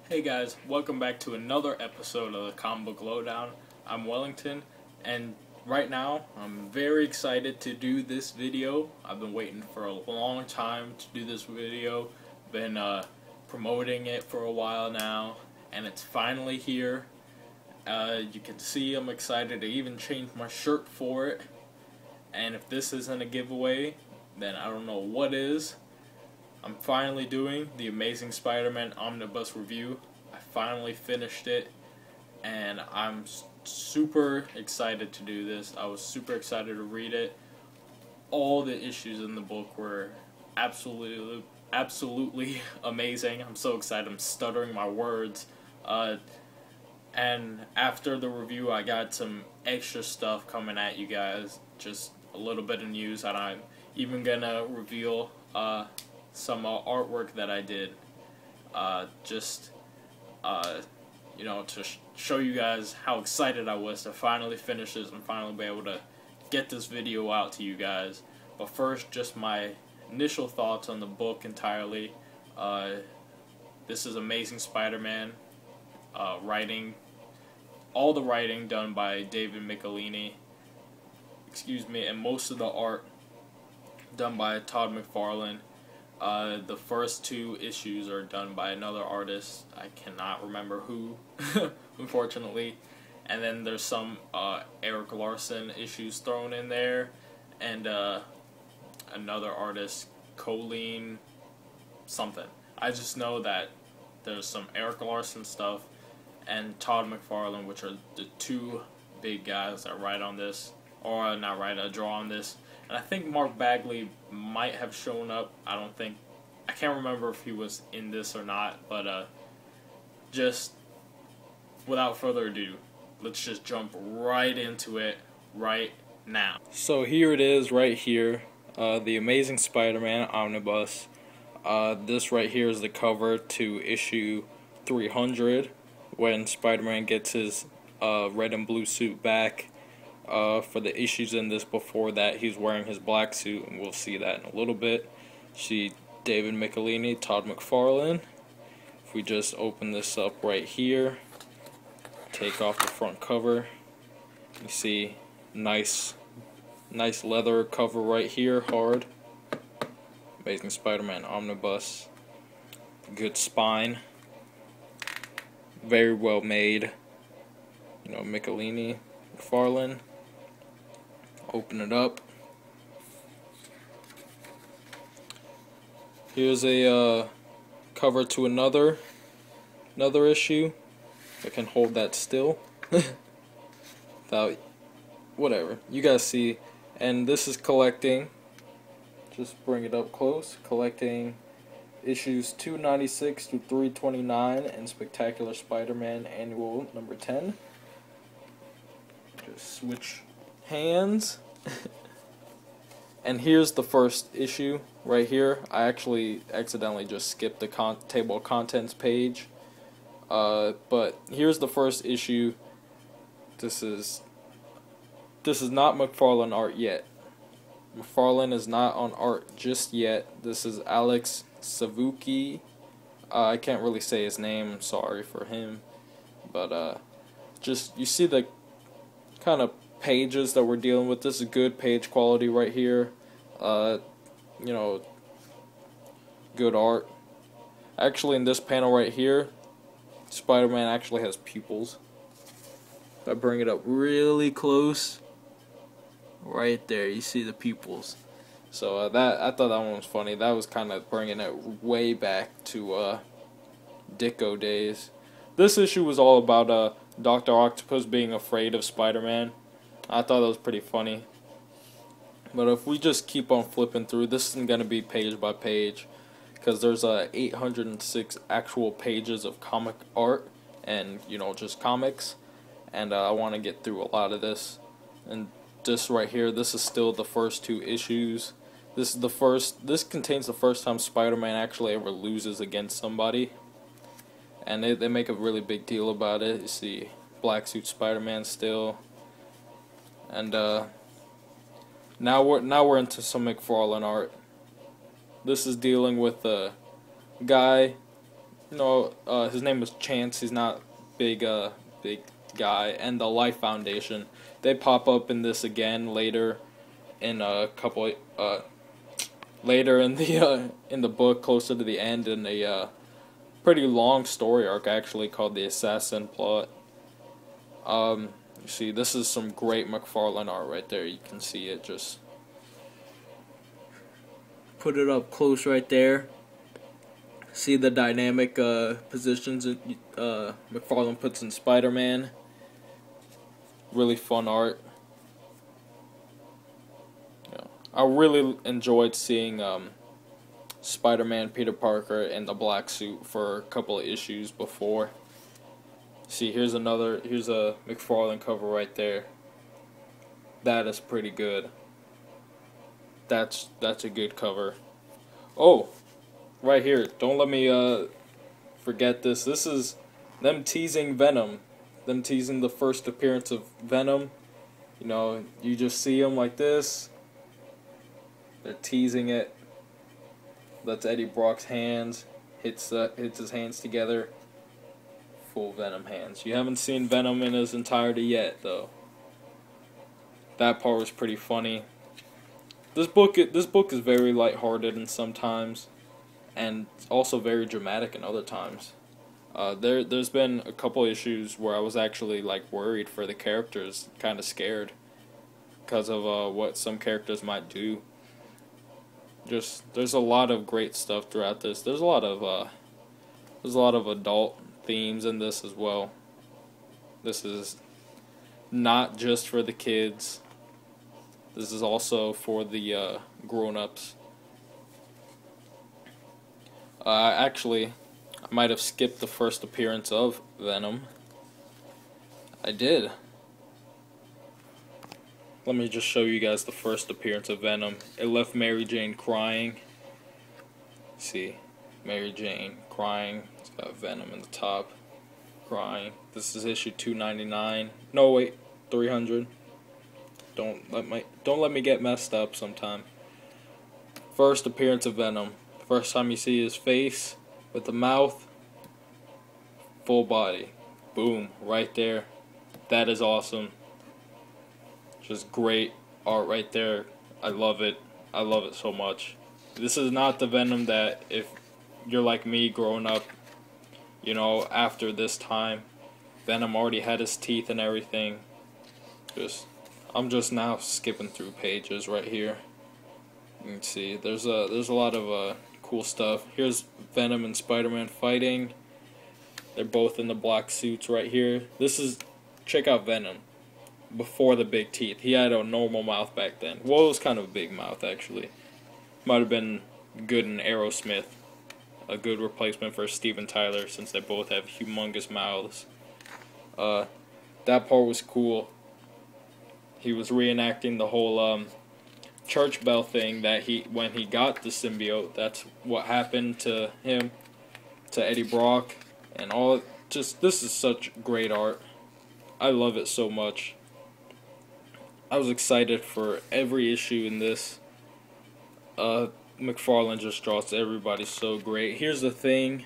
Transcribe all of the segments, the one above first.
Hey guys, welcome back to another episode of the Comic Book Lowdown. I'm Wellington, and right now I'm very excited to do this video. I've been waiting for a long time to do this video. Been promoting it for a while now, and it's finally here. You can see I'm excited. I even changed my shirt for it. And if this isn't a giveaway, then I don't know what is. I'm finally doing the Amazing Spider-Man Omnibus review. I finally finished it, and I'm super excited to do this. I was super excited to read it. All the issues in the book were absolutely amazing. I'm so excited. I'm stuttering my words. And after the review, I got some extra stuff coming at you guys. Just a little bit of news, and I'm even gonna reveal some artwork that I did, you know, to show you guys how excited I was to finally finish this and finally be able to get this video out to you guys. But first, just my initial thoughts on the book entirely. This is Amazing Spider-Man, writing, all the writing done by David Michelinie, and most of the art done by Todd McFarlane. The first two issues are done by another artist. I cannot remember who, unfortunately. And then there's some Eric Larsen issues thrown in there, and another artist, Colleen something. I just know that there's some Eric Larsen stuff and Todd McFarlane, which are the two big guys that write on this, or not write, draw on this. And I think Mark Bagley might have shown up. I can't remember if he was in this or not, but just without further ado, let's just jump right into it right now. So here it is right here, the Amazing Spider-Man Omnibus. This right here is the cover to issue 300, when Spider-Man gets his red and blue suit back. For the issues in this before that, he's wearing his black suit, and we'll see that in a little bit. See David Michelinie, Todd McFarlane. If we just open this up right here, take off the front cover, you see nice leather cover right here, hard. Amazing Spider-Man Omnibus. Good spine. Very well made. You know, Michelinie, McFarlane. Open it up. Here's a cover to another issue. I can hold that still. Without, whatever. You guys see. And this is collecting. Just bring it up close. Collecting issues 296 to 329 and Spectacular Spider-Man Annual number 10. Just switch hands. And here's the first issue right here. I actually accidentally just skipped the table of contents page, but here's the first issue. This is not McFarlane art yet. McFarlane is not on art just yet. This is Alex Savuki. I can't really say his name, I'm sorry for him, but just, you see the kind of pages that we're dealing with. This is good page quality right here. You know, good art. Actually, in this panel right here, Spider-Man actually has pupils. If I bring it up really close, right there, you see the pupils. So I thought that one was funny. That was kind of bringing it way back to Ditko days. This issue was all about Dr. Octopus being afraid of Spider-Man. I thought that was pretty funny. But if we just keep on flipping through, this isn't going to be page by page, because there's 806 actual pages of comic art and, you know, just comics. And I want to get through a lot of this. And this right here, this is still the first two issues. This contains the first time Spider-Man actually ever loses against somebody. And they make a really big deal about it. You see Black Suit Spider-Man still. And now we're into some McFarlane art. This is dealing with a guy his name was Chance. He's not big guy, and the Life Foundation. They pop up in this again later in a couple later in the book, closer to the end, in a pretty long story arc actually called the Assassin Plot. You see, this is some great McFarlane art right there. You can see it. Just put it up close right there. See the dynamic positions McFarlane puts in Spider-Man. Really fun art. Yeah. I really enjoyed seeing Spider-Man Peter Parker in the black suit for a couple of issues before. See, here's a McFarlane cover right there. That is pretty good. That's a good cover. Oh, right here. Don't let me forget this. This is them teasing Venom. Them teasing the first appearance of Venom. You know, you just see him like this. They're teasing it. That's Eddie Brock's hands. Hits his hands together. Full Venom hands. You haven't seen Venom in his entirety yet, though. That part was pretty funny. This book is very lighthearted and sometimes, and also very dramatic in other times. There's been a couple issues where I was actually like worried for the characters, kind of scared, because of what some characters might do. There's a lot of great stuff throughout this. There's a lot of adult themes in this as well. This is not just for the kids. This is also for the grown-ups. Actually, I might have skipped the first appearance of Venom. I did. Let me just show you guys the first appearance of Venom. It left Mary Jane crying. See, Mary Jane crying. It's got Venom in the top, crying. This is issue 299. No, wait, 300. Don't let me get messed up sometime. First appearance of Venom. First time you see his face with the mouth, full body. Boom, right there. That is awesome. Just great art right there. I love it. I love it so much. This is not the Venom that, if you're like me growing up, you know, after this time, Venom already had his teeth and everything. I'm just now skipping through pages right here. You can see there's a lot of cool stuff. Here's Venom and Spider-Man fighting. They're both in the black suits right here. Check out Venom before the big teeth. He had a normal mouth back then. Well, it was kind of a big mouth actually. Might have been good in Aerosmith. A good replacement for Steven Tyler, since they both have humongous mouths. That part was cool. He was reenacting the whole church bell thing that when he got the symbiote, that's what happened to him, to Eddie Brock, and all. This is such great art. I love it so much. I was excited for every issue in this. McFarlane just draws everybody so great. Here's the Thing.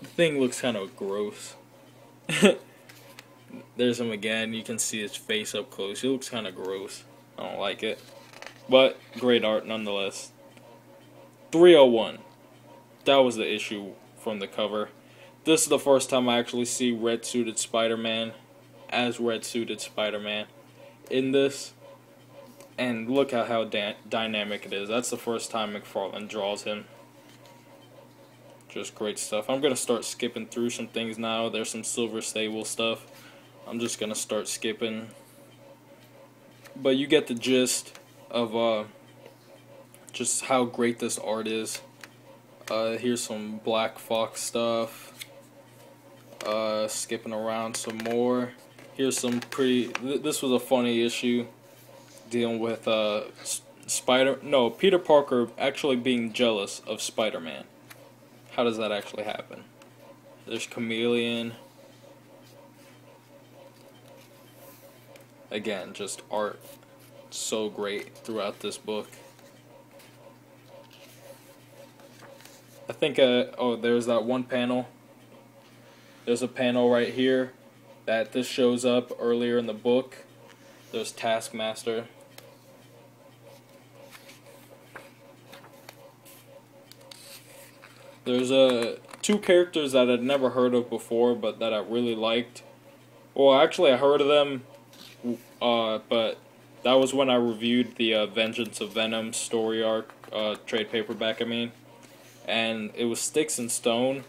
The Thing looks kind of gross. There's him again. You can see his face up close. He looks kind of gross. I don't like it. But great art nonetheless. 301. That was the issue from the cover. This is the first time I actually see red-suited Spider-Man as red-suited Spider-Man in this. And look at how dynamic it is. That's the first time McFarlane draws him. Just great stuff. I'm going to start skipping through some things now. There's some Silver Sable stuff. I'm just going to start skipping. But you get the gist of just how great this art is. Here's some Black Fox stuff. Skipping around some more. Here's some this was a funny issue dealing with Peter Parker actually being jealous of Spider-Man. How does that actually happen? There's Chameleon. Again, just art so great throughout this book. I think, oh, there's that one panel. There's a panel right here that this shows up earlier in the book. There's Taskmaster. There's two characters that I'd never heard of before, but that I really liked. Well, actually, I heard of them, but that was when I reviewed the Vengeance of Venom story arc, trade paperback, I mean. And it was Sticks and Stone.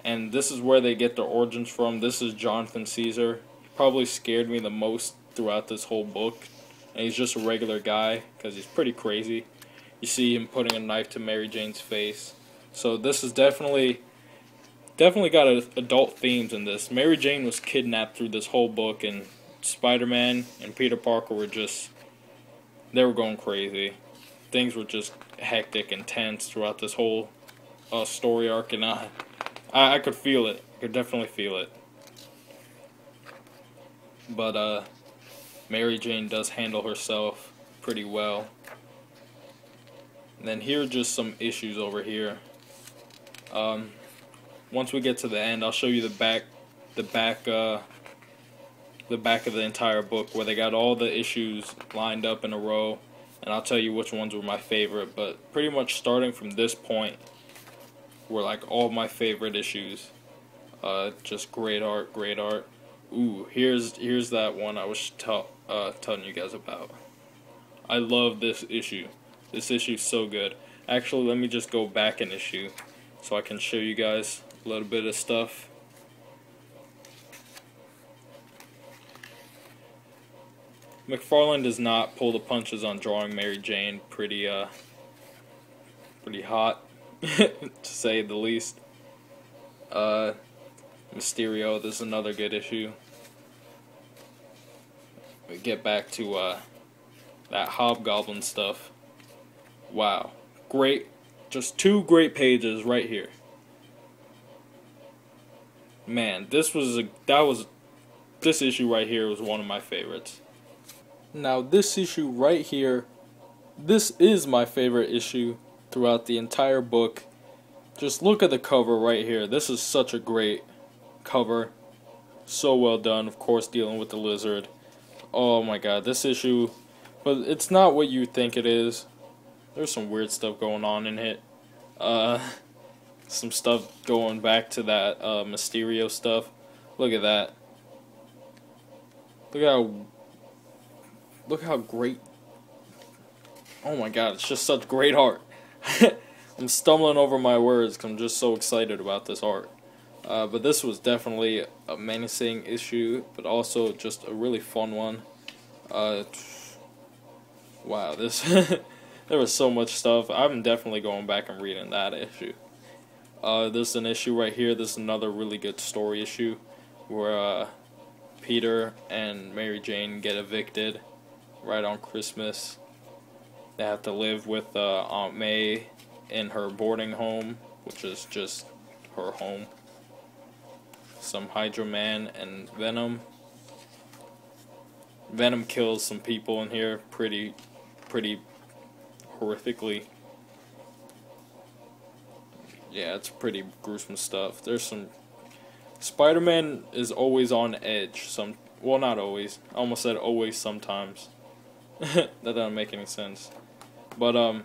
And this is where they get their origins from. This is Jonathan Caesar. He probably scared me the most throughout this whole book. And he's just a regular guy, because he's pretty crazy. You see him putting a knife to Mary Jane's face. So this is definitely got adult themes in this. Mary Jane was kidnapped through this whole book, and Spider-Man and Peter Parker were just, they were going crazy. Things were just hectic and tense throughout this whole story arc, and I could feel it. I could definitely feel it. But Mary Jane does handle herself pretty well. And then here are just some issues over here. Once we get to the end, I'll show you the back of the entire book, where they got all the issues lined up in a row, and I'll tell you which ones were my favorite. But pretty much starting from this point were like all my favorite issues. Just great art, great art. Ooh, here's that one I was telling you guys about. I love this issue. This issue's so good. Actually, let me just go back an issue so I can show you guys a little bit of stuff. McFarlane does not pull the punches on drawing Mary Jane. Pretty hot, to say the least. Mysterio, this is another good issue. We get back to that Hobgoblin stuff. Wow, great, just two great pages right here. Man, this issue right here was one of my favorites. Now this issue right here, this is my favorite issue throughout the entire book. Just look at the cover right here. This is such a great cover. So well done, of course, dealing with the lizard. Oh my god, this issue, but it's not what you think it is. There's some weird stuff going on in it. Some stuff going back to that Mysterio stuff. Look at that. Look how great. Oh my god, it's just such great art. I'm stumbling over my words because I'm just so excited about this art. But this was definitely a menacing issue, but also just a really fun one. Wow, this there was so much stuff. I'm definitely going back and reading that issue. There's an issue right here. This is another really good story issue where Peter and Mary Jane get evicted right on Christmas. They have to live with Aunt May in her boarding home, which is just her home. Some Hydra Man and Venom. Venom kills some people in here pretty horrifically. Yeah, it's pretty gruesome stuff. There's some... Spider-Man is always on edge. Well, not always. I almost said always sometimes. That doesn't make any sense. But,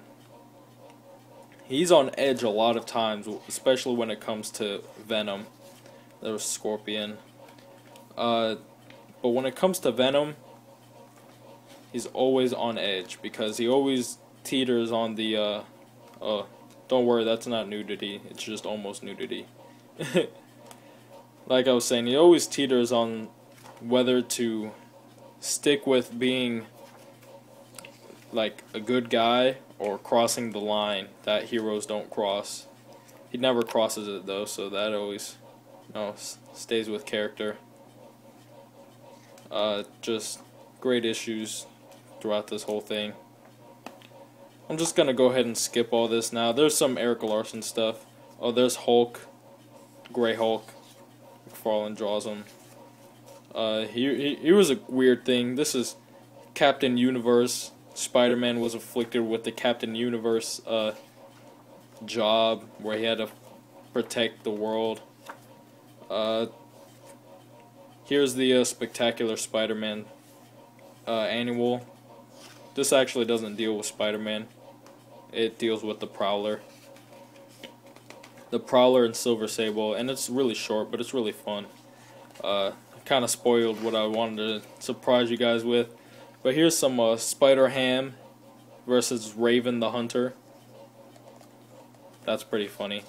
he's on edge a lot of times, especially when it comes to Venom. There was Scorpion. But when it comes to Venom, he's always on edge because he always teeters on the, don't worry, that's not nudity. It's just almost nudity. Like I was saying, he always teeters on whether to stick with being like a good guy or crossing the line that heroes don't cross. He never crosses it though, so that always, stays with character. Just great issues throughout this whole thing. I'm just gonna go ahead and skip all this now. There's some Eric Larsen stuff. Oh, there's Hulk, Grey Hulk. McFarlane draws him. Here was a weird thing. This is Captain Universe. Spider-Man was afflicted with the Captain Universe job where he had to protect the world. Here's the Spectacular Spider-Man annual. This actually doesn't deal with Spider-Man. It deals with the Prowler. The Prowler and Silver Sable, and it's really short, but it's really fun. Kind of spoiled what I wanted to surprise you guys with. But here's some Spider-Ham versus Raven the Hunter. That's pretty funny.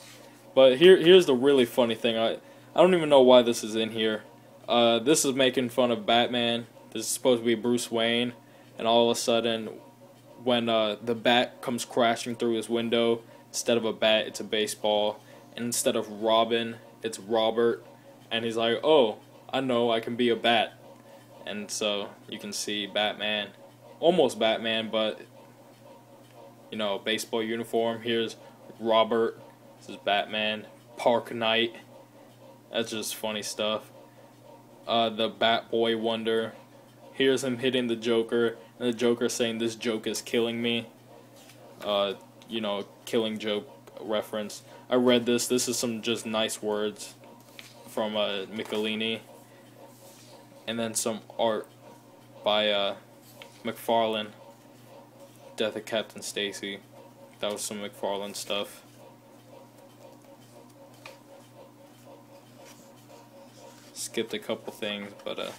But here's the really funny thing. I don't even know why this is in here. This is making fun of Batman. This is supposed to be Bruce Wayne, and all of a sudden, when the bat comes crashing through his window, instead of a bat, it's a baseball, and instead of Robin, it's Robert, and he's like, "Oh, I know, I can be a bat." And so you can see Batman, almost Batman, but you know, baseball uniform. Here's Robert. This is Batman. Park Knight. That's just funny stuff. The Batboy Wonder. Here's him hitting the Joker, and the Joker saying, "This joke is killing me." You know, Killing Joke reference. I read this. This is some just nice words from Michelinie. And then some art by McFarlane. Death of Captain Stacy. That was some McFarlane stuff. Skipped a couple things, but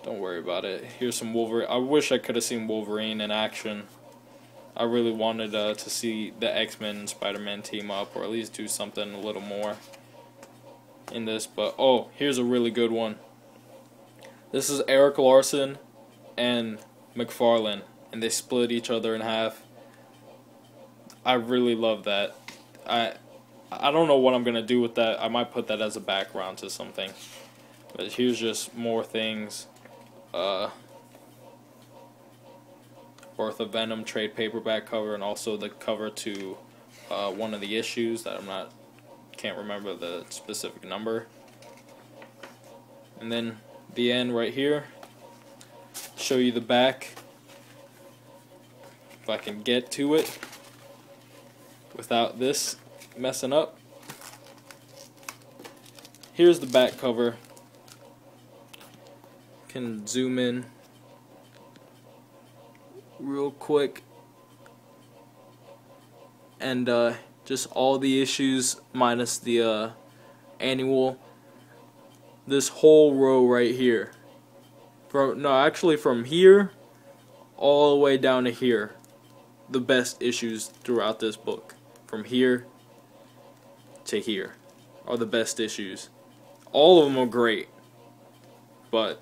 don't worry about it. Here's some Wolverine. I wish I could have seen Wolverine in action. I really wanted to see the X-Men and Spider-Man team up, or at least do something a little more in this. But oh, here's a really good one. This is Eric Larsen and McFarlane, and they split each other in half. I really love that. I don't know what I'm gonna do with that. I might put that as a background to something. But here's just more things. Birth of Venom trade paperback cover, and also the cover to one of the issues that can't remember the specific number. And then the end right here. Show you the back. If I can get to it without this messing up. Here's the back cover. Can zoom in real quick, and just all the issues minus the annual. This whole row right here, from here all the way down to here, the best issues throughout this book. From here to here are the best issues. All of them are great, but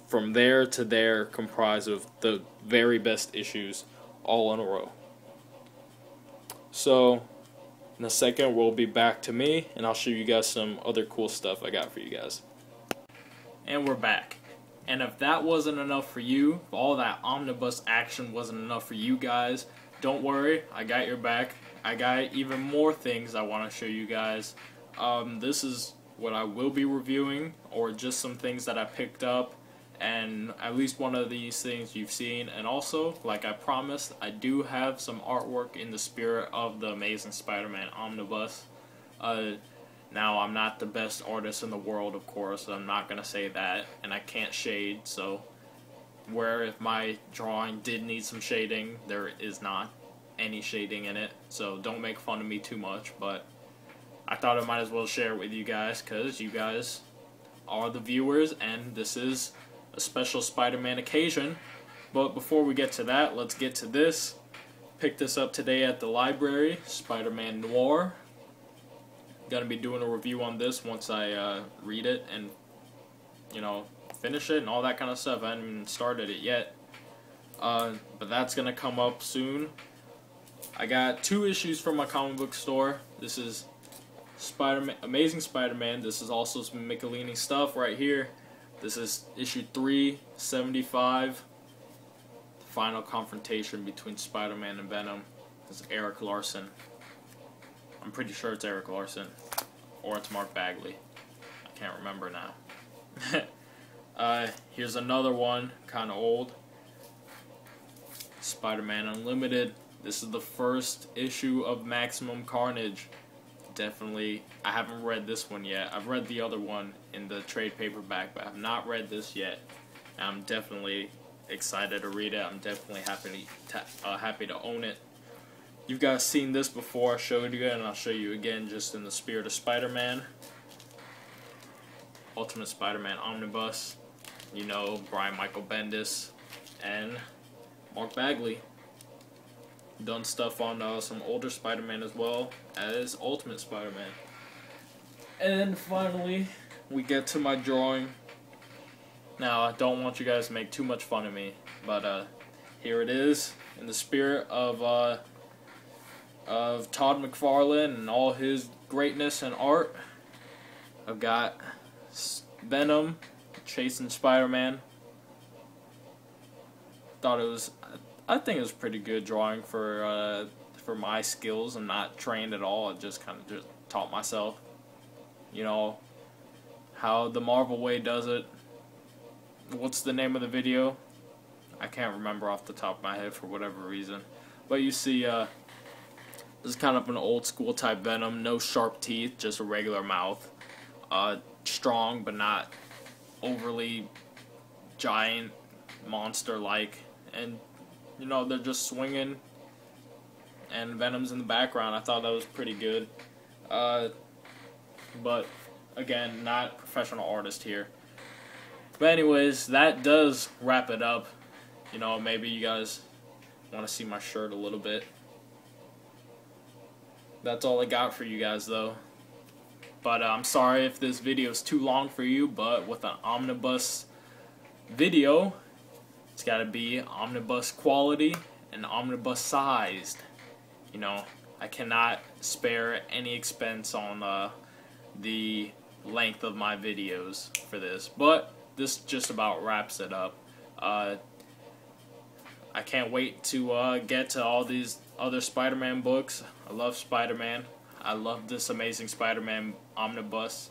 from there to there comprise of the very best issues all in a row. So in a second we'll be back to me, and I'll show you guys some other cool stuff I got for you guys. And we're back. And if that wasn't enough for you, if all that omnibus action wasn't enough for you guys, don't worry, I got your back. I got even more things I want to show you guys. This is what I will be reviewing, or just some things that I picked up, and at least one of these things you've seen. And also, like I promised, I do have some artwork in the spirit of the Amazing Spider-Man Omnibus. Now, I'm not the best artist in the world, of course. I'm not going to say that, and I can't shade, so where if my drawing did need some shading, there is not any shading in it, so don't make fun of me too much. But I thought I might as well share it with you guys, because you guys are the viewers, and this is a special Spider-Man occasion. But before we get to that, let's get to this. Picked this up today at the library, Spider-Man Noir. Gonna be doing a review on this once I read it and, you know, finish it and all that kind of stuff. I haven't even started it yet, but that's gonna come up soon. I got 2 issues from my comic book store. This is Amazing Spider-Man. This is also some Michelinie stuff right here. This is issue 375, the final confrontation between Spider-Man and Venom. This is Eric Larsen. I'm pretty sure it's Eric Larsen, or it's Mark Bagley. I can't remember now. Here's another one, kind of old. Spider-Man Unlimited. This is the first issue of Maximum Carnage. Definitely, I haven't read this one yet. I've read the other one in the trade paperback, but I have not read this yet. I'm definitely excited to read it. I'm definitely happy to own it. You guys seen this before. I showed you, and I'll show you again, just in the spirit of Spider-Man. Ultimate Spider-Man Omnibus. You know, Brian Michael Bendis and Mark Bagley. Done stuff on some older Spider-Man as well as Ultimate Spider-Man. And finally, we get to my drawing. Now, I don't want you guys to make too much fun of me, but here it is, in the spirit of Todd McFarlane and all his greatness and art. I've got Venom chasing Spider-Man. I think it was pretty good drawing for my skills. I'm not trained at all. I just kind of taught myself. You know how the Marvel way does it. What's the name of the video? I can't remember off the top of my head for whatever reason. But you see, this is kind of an old school type Venom. No sharp teeth, just a regular mouth. Strong, but not overly giant, monster-like. And you know, they're just swinging, and Venom's in the background. I thought that was pretty good. But, again, not professional artist here. But anyways, that does wrap it up. You know, maybe you guys want to see my shirt a little bit. That's all I got for you guys, though. But I'm sorry if this video is too long for you, but with an omnibus video, it's got to be omnibus quality and omnibus sized. You know, I cannot spare any expense on the length of my videos for this. But this just about wraps it up. I can't wait to get to all these other Spider-Man books. I love Spider-Man. I love this Amazing Spider-Man Omnibus.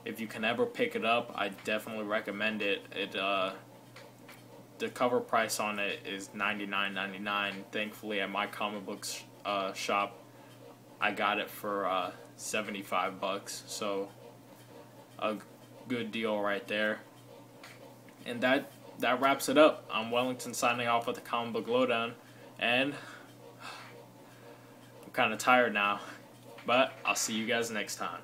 If you can ever pick it up, I definitely recommend it. The cover price on it is $99.99. Thankfully, at my comic books shop, I got it for $75. So a good deal right there. And that wraps it up. I'm Wellington signing off with the comic book lowdown, and I'm kind of tired now, but I'll see you guys next time.